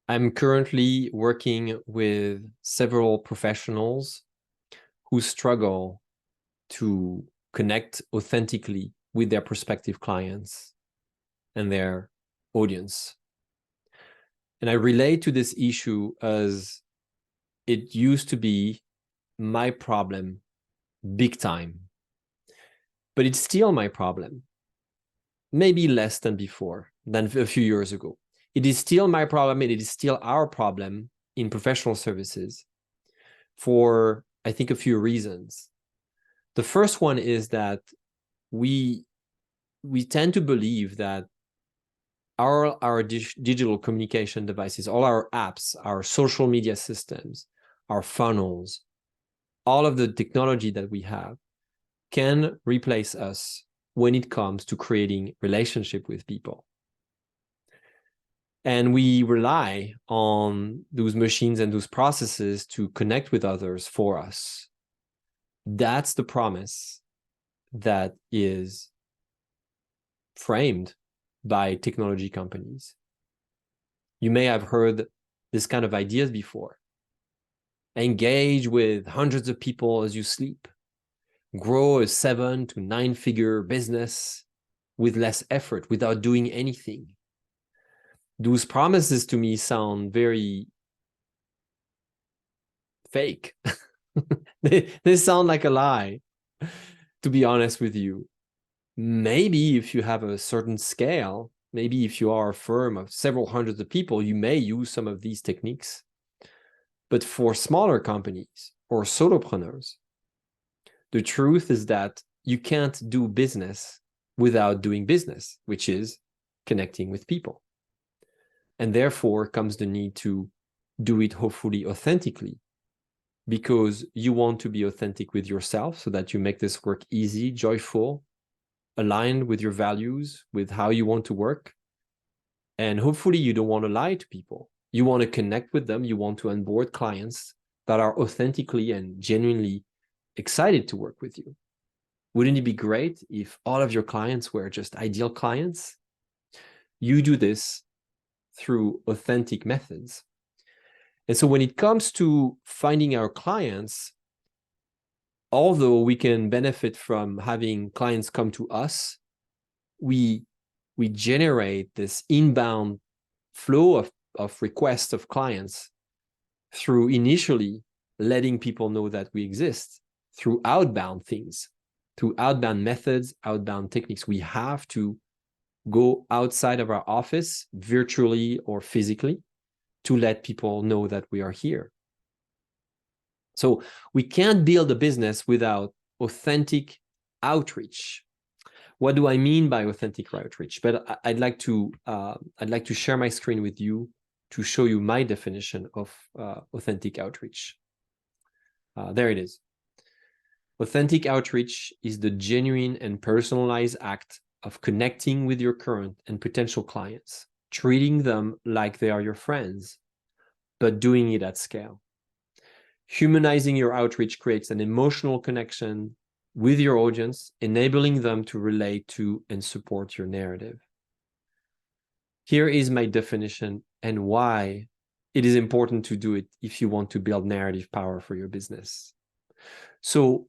I'm currently working with several professionals who struggle to connect authentically with their prospective clients and their audience. And I relate to this issue as it used to be my problem big time, but it's still my problem, maybe less than before, than a few years ago. It is still my problem, and it is still our problem in professional services for, I think, a few reasons. The first one is that we tend to believe that our digital communication devices, all our apps, our social media systems, our funnels, all of the technology that we have can replace us when it comes to creating relationship with people. And we rely on those machines and those processes to connect with others for us. That's the promise that is framed by technology companies. You may have heard this kind of ideas before. Engage with hundreds of people as you sleep. Grow a 7 to 9 figure business with less effort, without doing anything. Those promises to me sound very fake. they sound like a lie, to be honest with you. Maybe if you have a certain scale, maybe if you are a firm of several hundreds of people, you may use some of these techniques. But for smaller companies or solopreneurs, the truth is that you can't do business without doing business, which is connecting with people. And therefore comes the need to do it hopefully authentically, because you want to be authentic with yourself so that you make this work easy, joyful, aligned with your values, with how you want to work. And hopefully you don't want to lie to people. You want to connect with them. You want to onboard clients that are authentically and genuinely excited to work with you. Wouldn't it be great if all of your clients were just ideal clients? You do this through authentic methods. And so when it comes to finding our clients, although we can benefit from having clients come to us, we generate this inbound flow of requests of clients through initially letting people know that we exist, through outbound things, through outbound methods, outbound techniques. We have to go outside of our office, virtually or physically, to let people know that we are here. So we can't build a business without authentic outreach. What do I mean by authentic outreach? But I'd like to share my screen with you to show you my definition of authentic outreach. There it is. Authentic outreach is the genuine and personalized act of connecting with your current and potential clients, treating them like they are your friends, but doing it at scale. Humanizing your outreach creates an emotional connection with your audience, enabling them to relate to and support your narrative. Here is my definition and why it is important to do it if you want to build narrative power for your business. So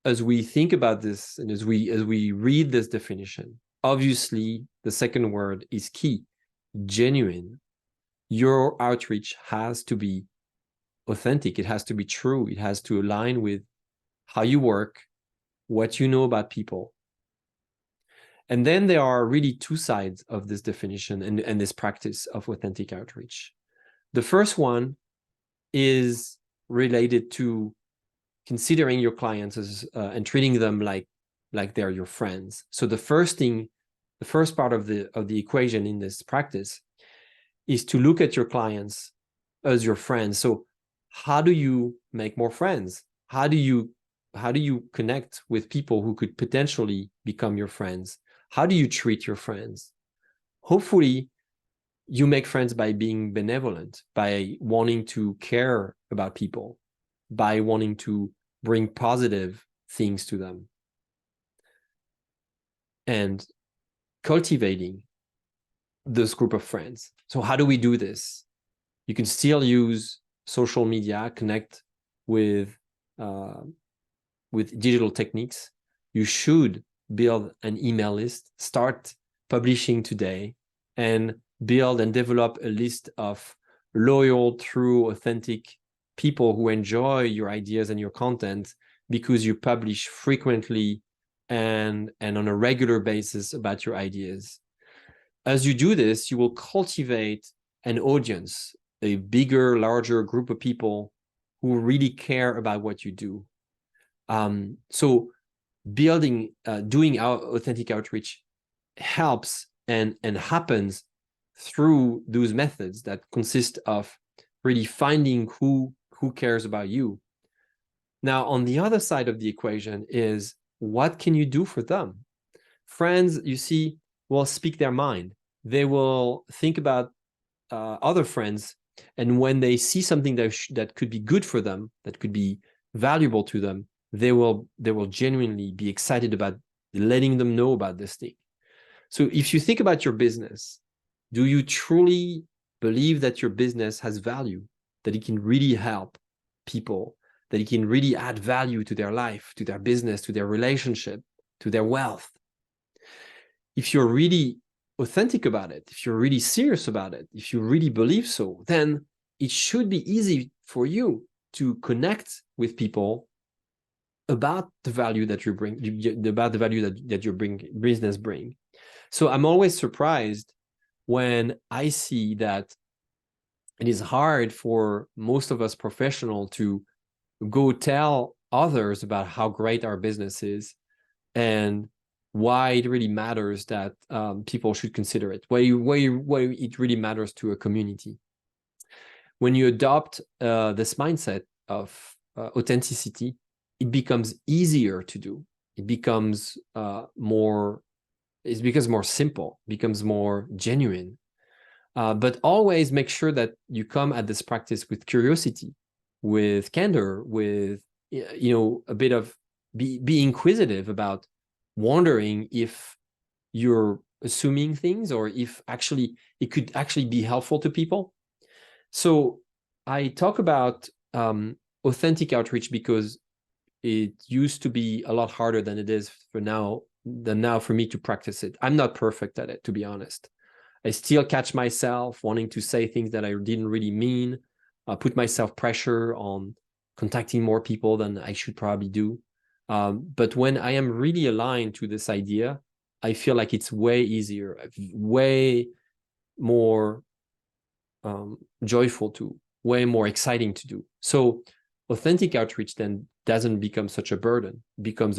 as we think about this and as we read this definition, obviously the second word is key: genuine. Your outreach has to be authentic. It has to be true. It has to align with how you work, what you know about people. And then there are really two sides of this definition and this practice of authentic outreach. The first one is related to considering your clients as and treating them like they're your friends. So the first part of the equation in this practice is to look at your clients as your friends. So how do you make more friends? How do you connect with people who could potentially become your friends? How do you treat your friends? Hopefully, you make friends by being benevolent, by wanting to care about people, by wanting to bring positive things to them, and cultivating this group of friends. So how do we do this? You can still use social media, connect with digital techniques. You should build an email list, start publishing today, and build and develop a list of loyal, true, authentic people who enjoy your ideas and your content because you publish frequently and on a regular basis about your ideas. As you do this, you will cultivate an audience, a bigger, larger group of people who really care about what you do. So doing our authentic outreach helps and happens through those methods that consist of really finding who cares about you. Now, on the other side of the equation is, what can you do for them? Friends, you see, will speak their mind. They will think about other friends, and when they see something that could be good for them, that could be valuable to them, they will genuinely be excited about letting them know about this thing. So if you think about your business, do you truly believe that your business has value, that it can really help people, that it can really add value to their life, to their business, to their relationship, to their wealth? If you're really authentic about it, if you're really serious about it, if you really believe so, then it should be easy for you to connect with people about the value that you bring, about the value that your business bring. So I'm always surprised when I see that it is hard for most of us professionals to go tell others about how great our business is and why it really matters that people should consider it, why it really matters to a community. When you adopt this mindset of authenticity, it becomes easier to do. It becomes more simple, becomes more genuine. But always make sure that you come at this practice with curiosity, with candor, with a bit of be inquisitive about wondering if you're assuming things or if actually it could actually be helpful to people. So I talk about authentic outreach because it used to be a lot harder than it is now for me to practice it. I'm not perfect at it, to be honest. I still catch myself wanting to say things that I didn't really mean, put myself pressure on contacting more people than I should probably do. But when I am really aligned to this idea, I feel like it's way easier, way more joyful to, way more exciting to do. So authentic outreach then doesn't become such a burden, becomes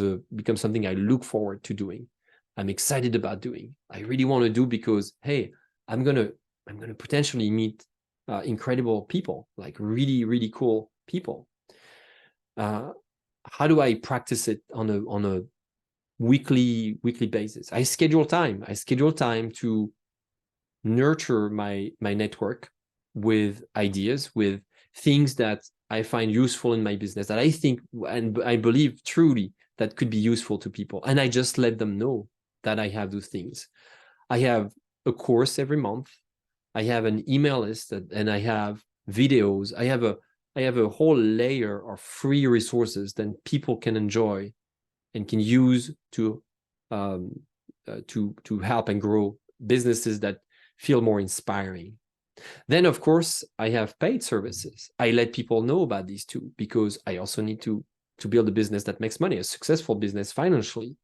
something I look forward to doing. I'm excited about doing. I really want to do because, hey, I'm gonna potentially meet incredible people, like really, really cool people. How do I practice it on a weekly basis? I schedule time. I schedule time to nurture my network with ideas, with things that I find useful in my business, that I think and I believe truly that could be useful to people. And I just let them know that I have those things. I have a course every month. I have an email list and I have videos. I have a whole layer of free resources that people can enjoy and can use to help and grow businesses that feel more inspiring. Then, of course, I have paid services. I let people know about these too, because I also need to build a business that makes money, a successful business financially.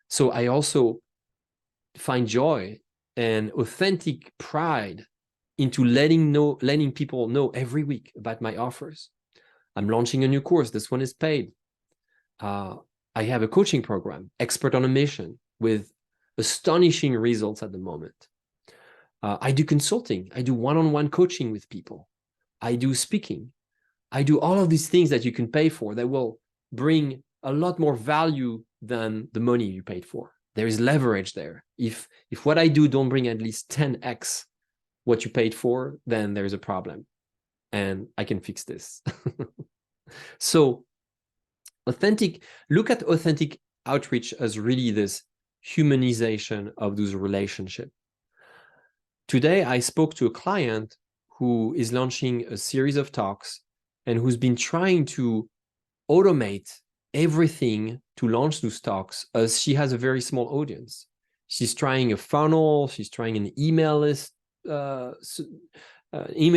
So I also find joy and authentic pride into letting people know every week about my offers. I'm launching a new course. This one is paid. I have a coaching program, Expert on a Mission, with astonishing results at the moment. I do consulting. I do one-on-one coaching with people. I do speaking. I do all of these things that you can pay for that will bring a lot more value than the money you paid for. There is leverage there. If what I do don't bring at least 10x what you paid for, then there's a problem. And I can fix this. So look at authentic outreach as really this humanization of those relationships. Today, I spoke to a client who is launching a series of talks and who's been trying to automate everything to launch those talks, as she has a very small audience. She's trying a funnel, she's trying an email list, email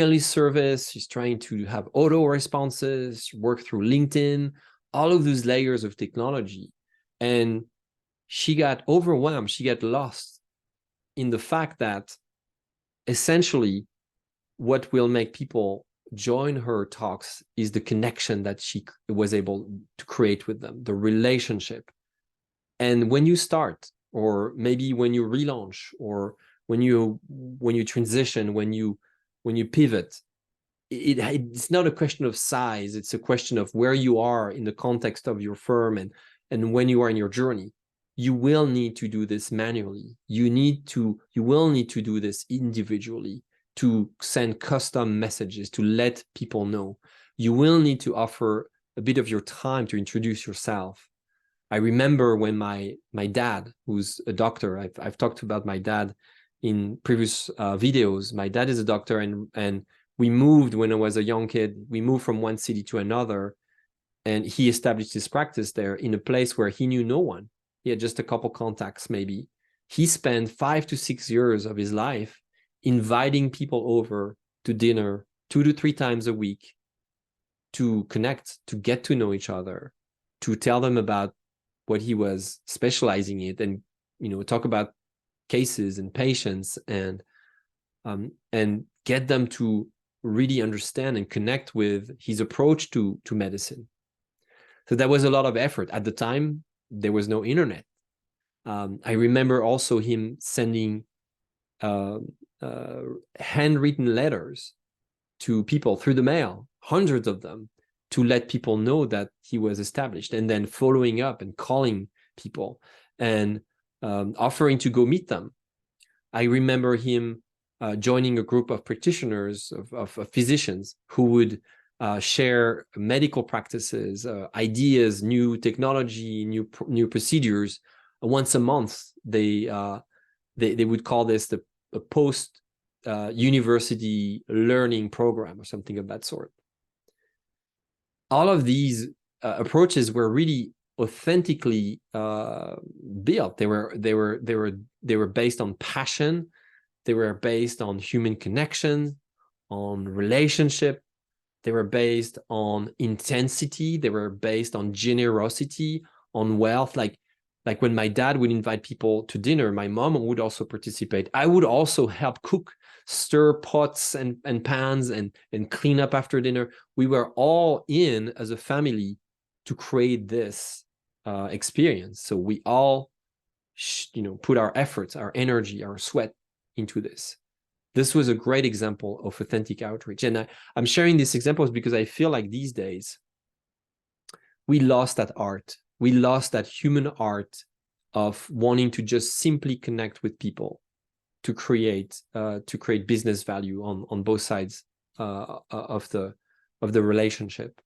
list service, she's trying to have auto responses, work through LinkedIn, all of those layers of technology. And she got overwhelmed, she got lost in the fact that essentially what will make people join her talks is the connection that she was able to create with them, the relationship. And when you start, or maybe when you relaunch, or when you transition, when you pivot, it's not a question of size, it's a question of where you are in the context of your firm, and when you are in your journey. You will need to do this manually. You will need to do this individually, to send custom messages, to let people know. You will need to offer a bit of your time to introduce yourself. I remember when my dad, who's a doctor, I've talked about my dad in previous videos. My dad is a doctor, and we moved when I was a young kid. We moved from one city to another, and he established his practice there in a place where he knew no one. He had just a couple contacts, maybe. He spent 5 to 6 years of his life inviting people over to dinner 2 to 3 times a week to connect, to get to know each other, to tell them about what he was specializing in, and talk about cases and patients, and get them to really understand and connect with his approach to medicine. So that was a lot of effort. At the time, there was no internet. I remember also him sending handwritten letters to people through the mail, hundreds of them, to let people know that he was established, and then following up and calling people and offering to go meet them. I remember him joining a group of practitioners, of physicians, who would share medical practices, ideas, new technology, new procedures. Once a month, they would call this a post university learning program or something of that sort. All of these approaches were really authentically built. They were based on passion. They were based on human connection, on relationship. They were based on intensity. They were based on generosity, on wealth. Like when my dad would invite people to dinner, my mom would also participate. I would also help cook, stir pots and pans, and clean up after dinner. We were all in as a family to create this experience. So we all, put our efforts, our energy, our sweat into this. This was a great example of authentic outreach. And I'm sharing these examples because I feel like these days we lost that art. We lost that human art of wanting to just simply connect with people to create business value on both sides of the relationship.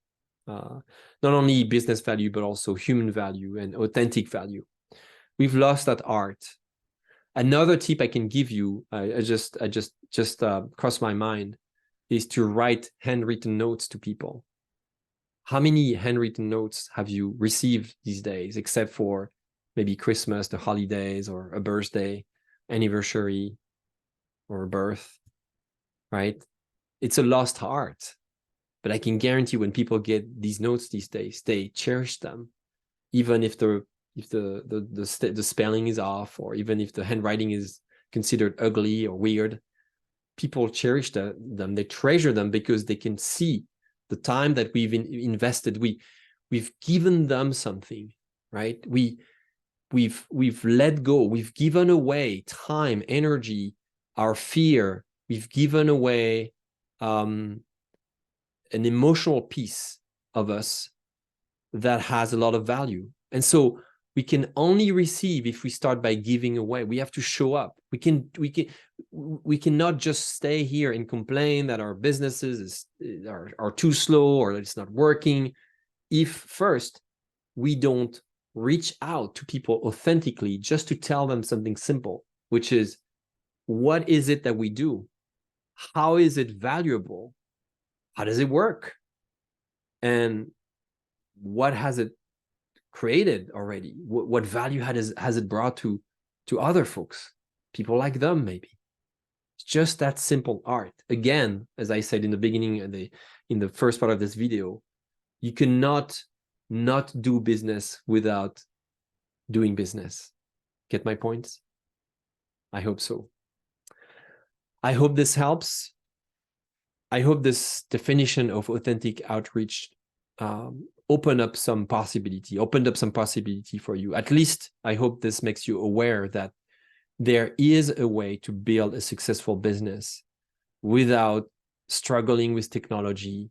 Not only business value, but also human value and authentic value. We've lost that art. Another tip I can give you, I just crossed my mind, is to write handwritten notes to people. How many handwritten notes have you received these days, except for maybe Christmas, the holidays, or a birthday, anniversary, or a birth, right? It's a lost art. But I can guarantee when people get these notes these days, they cherish them, even if the spelling is off, or even if the handwriting is considered ugly or weird. People cherish them. They treasure them because they can see the time that we've invested. We've given them something, right? We've let go. We've given away time, energy, our fear. We've given away an emotional piece of us that has a lot of value. And so we can only receive if we start by giving away. We have to show up. We cannot just stay here and complain that our businesses are too slow, or that it's not working, if first we don't reach out to people authentically, just to tell them something simple, which is, what is it that we do? How is it valuable? How does it work? And what has it created already? What value has it brought to other folks, people like them? Maybe it's just that simple art. Again, as I said in the beginning, in the first part of this video, you cannot not do business without doing business. Get my points? I hope so. I hope this helps. I hope this definition of authentic outreach opened up some possibility for you. At least I hope this makes you aware that there is a way to build a successful business without struggling with technology,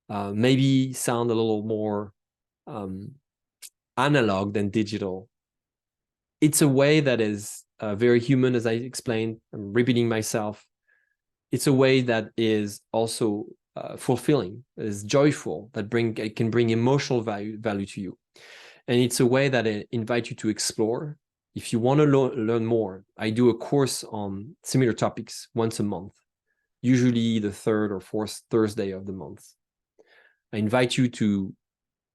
maybe sound a little more analog than digital. It's a way that is very human, as I explained. I'm repeating myself. It's a way that is also fulfilling, that is joyful, that it can bring emotional value to you. And it's a way that it invites you to explore. If you want to learn more, I do a course on similar topics once a month, usually the third or fourth Thursday of the month. I invite you to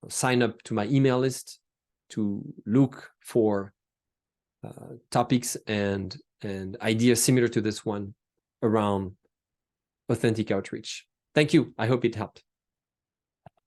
sign up to my email list to look for topics and ideas similar to this one around authentic outreach. Thank you. I hope it helped.